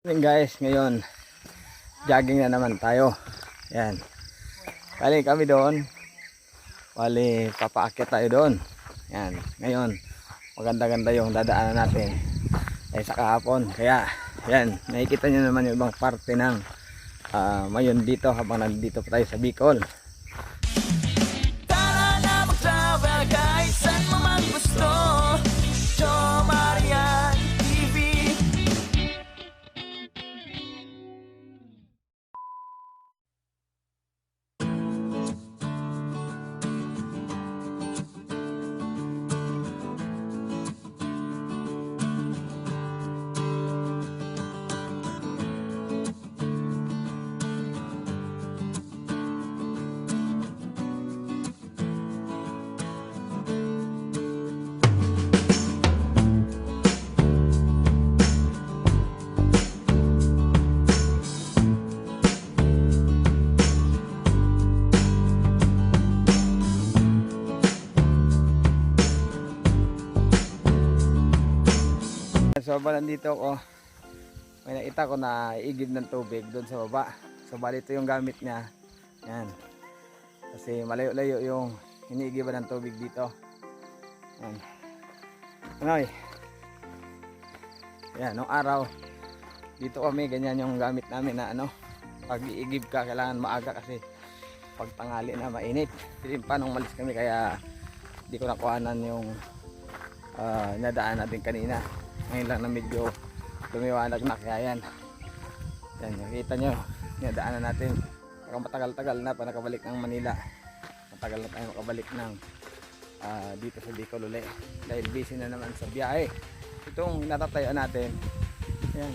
Morning guys, ngayon jogging na naman tayo. Yan. Galing kami doon. Bali, papaakyat tayo doon. Yan. Ngayon, maganda-ganda yung dadaanan natin. Ay sa kahapon. Kaya, yan. Nakikita nyo naman yung ibang parte ng mayon dito habang nandito pa tayo sa Bicol. Tara na mag-travel guys, saan mo man gusto. Jo Marian TV. Sa baba nandito ako. May nakita ko na iigib ng tubig doon sa baba. So bali ito yung gamit niya. Yan. Kasi malayo-layo yung iniigiban ng tubig dito. Yan. Anoy. Yan, nung araw dito kami ganyan yung gamit namin na pag iigib ka kailangan maaga kasi pag tanghali na mainit. Pilim pa nung malis kami kaya di ko nakuhanan yung nadaan natin kanina. Ngayon lang na medyo lumiwanag na kaya yan. Yan, nakita nyo, nadaanan natin. Matagal-tagal na pa nakabalik ng Manila. Matagal na tayo makabalik ng dito sa Bicol uli. Dahil busy na naman sa biyahe. Itong natatayuan natin, yan,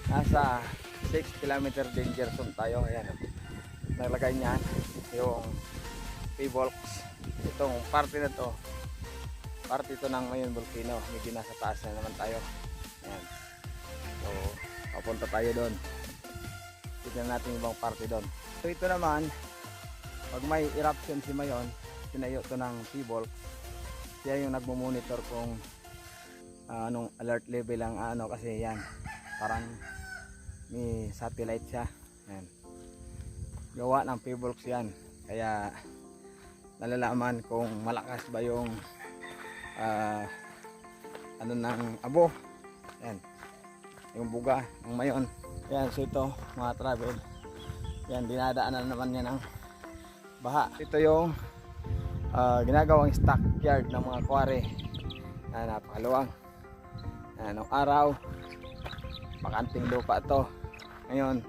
nasa 6 km danger zone tayo. Ayan, naglagay niyan yung P-Volks. Itong parte na to, parte ito ng Mayon Volcano, medyo nasa taas na naman tayo. Ayan. So papunta tayo doon, tignan natin ibang parte doon. So ito naman, pag may eruption si Mayon, tinayo ito ng P-Volks. Siya yung nagmo-monitor kung anong alert level ang kasi yan, parang may satellite siya. Ayan. Gawa ng P-Volks yan, kaya nalalaman kung malakas ba yung ng abo. Yan, yung buga ng Mayon. Yan, so ito mga travel, yan, dinadaanan naman niya ng baha. Ito yung ginagawang stockyard ng mga quarry na napakaluwang. Nung araw makanting lupa ito. Ngayon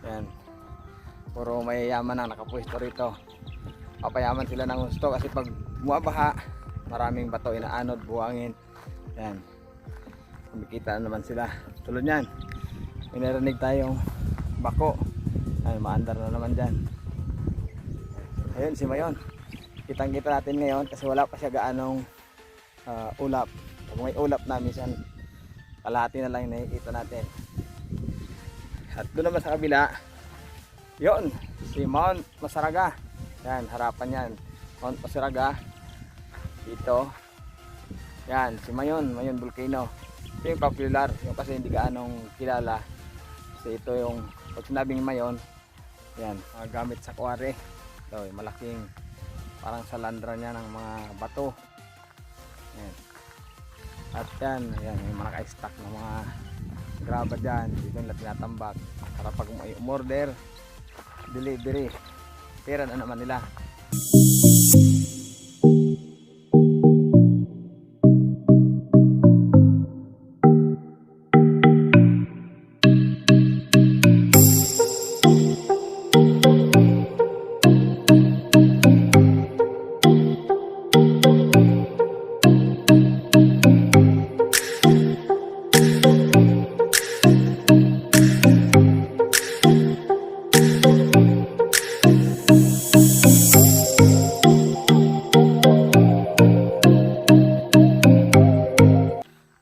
yan, puro mayayaman ang nakapwesto rito. Papayaman sila ng gusto kasi pag bumabaha maraming bato inaanod, buhangin. Yan, kumikita naman sila. Tulad yan, may narinig tayong bako. Ay, maandar na naman dyan. Ayun si Mayon, kitang kita natin ngayon kasi wala pa siya gaanong ulap. Pag may ulap na minsan kalahati na lang yung nakikita natin. At doon naman sa kabila, yun, si Mount Masaraga. Yan, harapan yan, Mount Masaraga. Dito, yan, si Mayon Volcano. Ito yung popular, yung kasi hindi gaanong kilala. Kasi ito yung, pag sinabing Mayon, yan, mga gamit sa quarry. Ito, yung malaking, parang salandra niya ng mga bato. Yan. At yan, yung mga naka-stack ng mga graba dyan. Dito nila tinatambak. Para pag may umorder, delivery, pera na naman nila.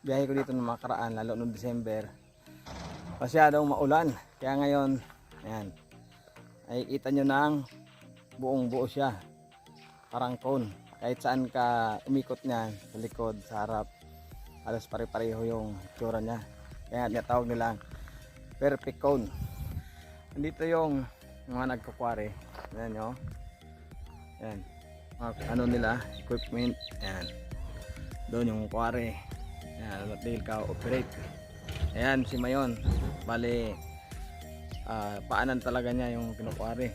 Biyahe ko dito ng makaraan, lalo noong December, masyadong maulan. Kaya ngayon, ayan, ay kita nyo ng buong buo siya, parang cone. Kahit saan ka umikot niyan, sa likod, sa harap, halos pare-pareho yung itsura niya. Kaya tinatawag nilang perfect cone. Dito yung mga nagkukwari. Ayan nyo. Ayan. Ano nila, equipment. Ayan. Doon yung kwari. Ayan, dahil ka operate. Ayan si Mayon. Bali, paanan talaga niya yung kinukwari.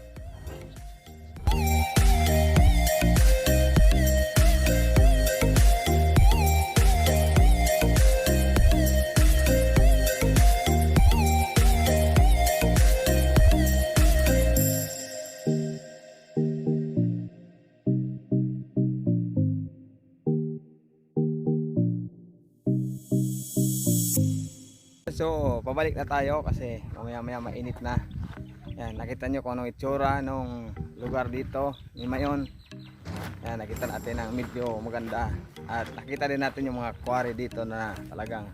So, pabalik na tayo kasi mamaya mainit na. Yan, nakita nyo kung anong itsura nung lugar dito ni Mayon. Yan, nakita natin ang medyo maganda. At nakita din natin yung mga quarry dito na talagang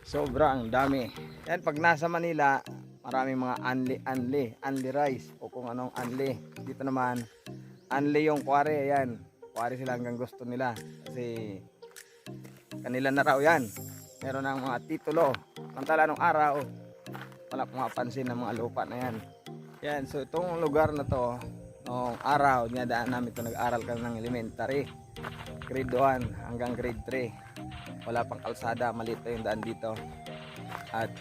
sobrang dami. Yan, pag nasa Manila, maraming mga unli rice o kung anong unli. Dito naman, unli yung quarry. Yan, quarry sila hanggang gusto nila. Kasi kanila na raw yan. Meron ng mga titulo. Samantala nung araw, wala pong mapansin ng mga lupa na yan. Yan, so itong lugar na to, nung araw, dinadaan namin ito, nag-aral kami ng elementary. Grade 1 hanggang grade 3. Wala pang kalsada, maliit yung daan dito. At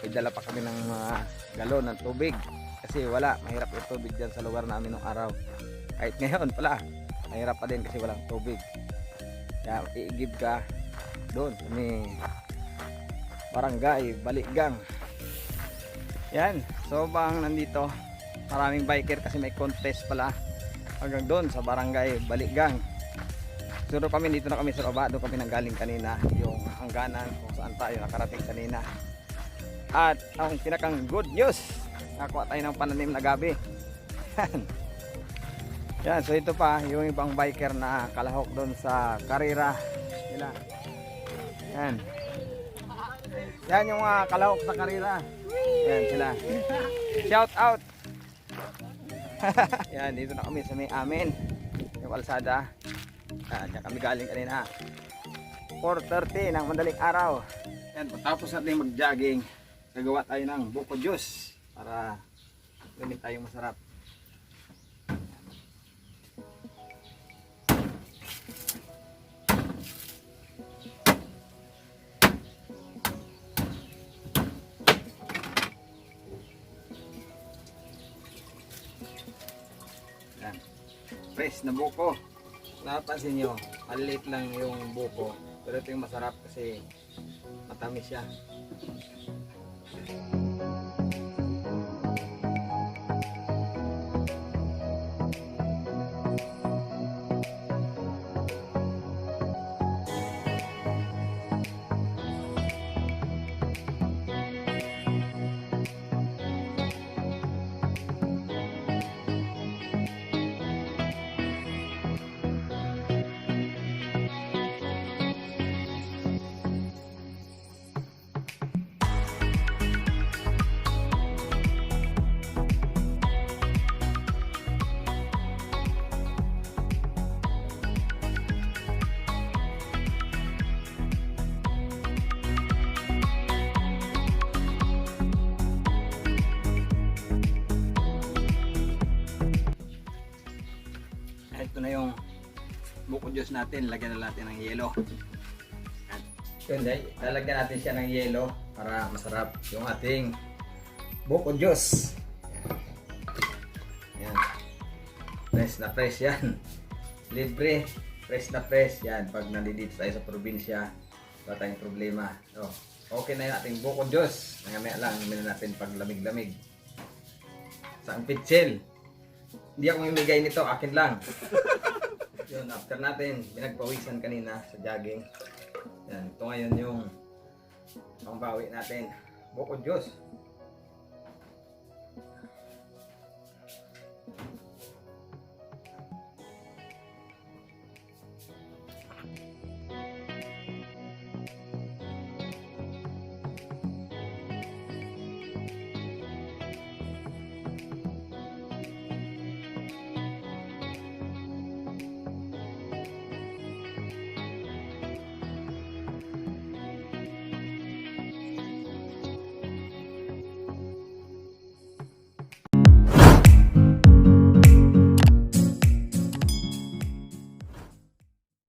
idala pa kami ng mga galon ng tubig. Kasi wala, mahirap yung tubig dyan sa lugar namin nung araw. Kahit ngayon pala, mahirap pa din kasi walang tubig. Kaya iigib ka doon kami barangay Balikgang. Yan, so bang nandito maraming biker kasi may contest pala hanggang doon sa barangay Balikgang. Suro kami, dito na kami sa baba, doon kami nanggaling kanina, yung hangganan kung saan tayo nakarating kanina. At ang pinakang good news, nakakuha tayo ng pananim na gabi. Yan, so ito pa yung ibang biker na kalahok doon sa karera nila. Yan. Yan yung kalahok sa karera. Yan sila. Shout out. Yan, dito na kami sa may amin. Yung kalsada. Yan kami galing kanina. 4:30 ng madaling araw. Yan, tapos natin mag-jogging, gagawa tayo ng buko juice para gamit tayong masarap. Yan. Fresh na buko. Napansin nyo, maliit lang yung buko. Pero ito yung masarap kasi matamis siya. Ito na yung buko juice natin, lagyan na natin ng yelo. Yun, lalagyan natin siya ng yelo para masarap yung ating buko juice. Yan. Fresh na fresh yan. Libre, fresh na fresh yan. Pag nandito tayo sa probinsya, wala tayong problema. So, okay na yung ating buko juice. Mamaya lang, namin natin pag lamig-lamig. Sa pitsil. Hindi ako mamigay nito, akin lang. Yun, after natin, pinagpawisan kanina sa jogging. Yan, ito ngayon yung pangbawi natin. Buko juice.